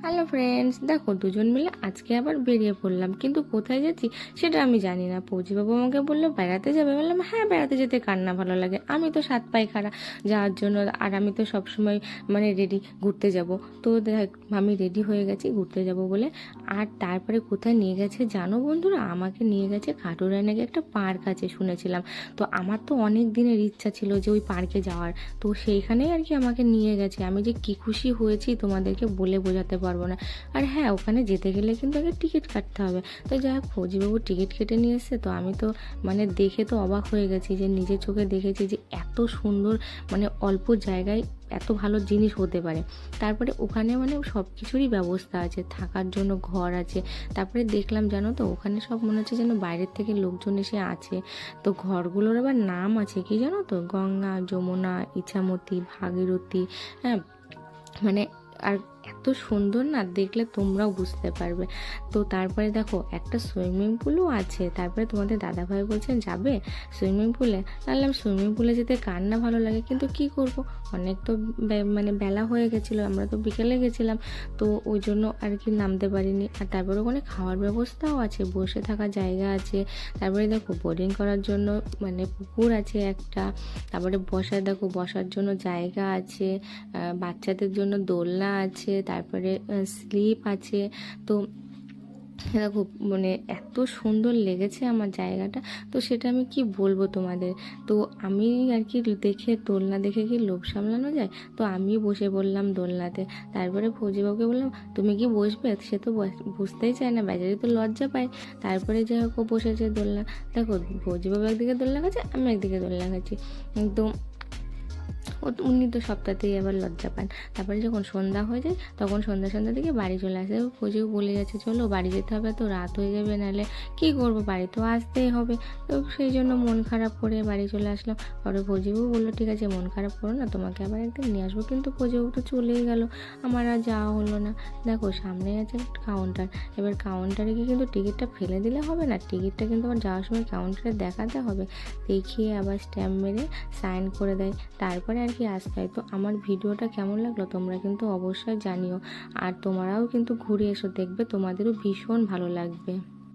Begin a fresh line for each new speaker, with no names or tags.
Hello friends, দেখো দুজন মিলে আজকে আবার বেরিয়ে পড়লাম, কিন্তু কোথায় যাচ্ছি সেটা আমি জানি না। পৌঁছিবাবু আমাকে বললো বেড়াতে যাবে, বললাম হ্যাঁ বেড়াতে যেতে কার না ভালো লাগে, আমি তো সাত পাই খাড়া যাওয়ার জন্য। আর আমি তো সবসময় রেডি ঘুরতে যাব। তো দেখ, আমি রেডি হয়ে গেছি ঘুরতে যাব বলে। আর তারপরে কোথায় নিয়ে গেছে জানো বন্ধুরা? আমাকে নিয়ে গেছে কাটোরায়, নাকি একটা পার্ক আছে শুনেছিলাম। তো আমার তো অনেক দিনের ইচ্ছা ছিল যে ওই পার্কে যাওয়ার, তো সেইখানেই আর কি আমাকে নিয়ে গেছে। আমি যে কি খুশি হয়েছি তোমাদেরকে বলে বোঝাতে পারবো না। আর হ্যাঁ, ওখানে যেতে গেলে কিন্তু আগে টিকিট কাটতে হবে। তো যাই হোক, ফৌজিবাবু টিকিট কেটে নিয়ে এসছে। তো আমি তো দেখে তো অবাক হয়ে গেছি, যে নিজের চোখে দেখেছি যে এত সুন্দর, অল্প জায়গায় এত ভালো জিনিস হতে পারে। তারপরে ওখানে সব কিছুরই ব্যবস্থা আছে, থাকার জন্য ঘর আছে। তারপরে দেখলাম জানো তো, ওখানে সব মনে হচ্ছে যেন বাইরের থেকে লোকজন এসে আছে। তো ঘরগুলোর আবার নাম আছে কি জানো তো? গঙ্গা, যমুনা, ইছামতি, ভাগীরথী। হ্যাঁ, মানে আর এত সুন্দর না, দেখলে তোমরাও বুঝতে পারবে। তো তারপরে দেখো, একটা সুইমিং পুলও আছে। তারপরে তোমাদের দাদাভাই বলছেন যাবে সুইমিং পুলে। তাহলে সুইমিং পুলে যেতে কার না ভালো লাগে, কিন্তু কি করব, অনেক তো বেলা হয়ে গেছিলো, আমরা তো বিকেলে গেছিলাম। তো ওই জন্য আর কি নামতে পারিনি। আর তারপরে ওখানে খাওয়ার ব্যবস্থাও আছে, বসে থাকার জায়গা আছে। তারপরে দেখো, বোটিং করার জন্য পুকুর আছে একটা। তারপরে বসার জন্য জায়গা আছে, বাচ্চাদের জন্য দোলনা আছে, তারপরে স্লিপ আছে। তো দেখো, এত সুন্দর লেগেছে আমার জায়গাটা। তো সেটা আমি কি বলবো তোমাদের। তো আমি আর কি দেখে, দোলনা দেখে কি লোভ সামলানো যায়? তো আমি বসে পড়লাম দোলনাতে। তারপরে ফৌজিবাবুকে বললাম তুমি কি বসবে? সে তো বুঝতেই চায় না, বেচারি তো লজ্জা পায়। তারপরে যাই হোক, ও বসেছে দোলনা। দেখো, ফৌজিবাবু একদিকে দোলনা খাচ্ছে, আমি একদিকে দোলনা খাচ্ছি। তো উনি তো সপ্তাহতেই আবার লজ্জা পান। তারপরে যখন সন্ধ্যা হয়ে যায়, তখন সন্ধ্যা দিকে বাড়ি চলে আসে। ফৌজিও বলে যাচ্ছে চলো বাড়ি যেতে হবে, তো রাত হয়ে যাবে, নাহলে কী করবো, বাড়ি তো আসতেই হবে। তো সেই জন্য মন খারাপ করে বাড়ি চলে আসলাম। পরে ফৌজিবাবু বললো ঠিক আছে, মন খারাপ করো না, তোমাকে আবার একদিন নিয়ে আসবো। কিন্তু ফৌজিবাবু তো চলেই গেল, আমার আর যাওয়া হলো না। দেখো, সামনে আছে একটা কাউন্টার। এবার কাউন্টারে গিয়ে কিন্তু টিকিটটা ফেলে দিলে হবে না, টিকিটটা কিন্তু আবার যাওয়ার সময় কাউন্টারে দেখাতে হবে। দেখিয়ে আবার স্ট্যাম্প মেরে সাইন করে দেয়, তারপরে আর কি আসতে হয়। তো আমার ভিডিওটা কেমন লাগলো তোমরা কিন্তু অবশ্যই জানিও। আর তোমরাও কিন্তু ঘুরে এসো, দেখবে তোমাদেরও ভীষণ ভালো লাগবে।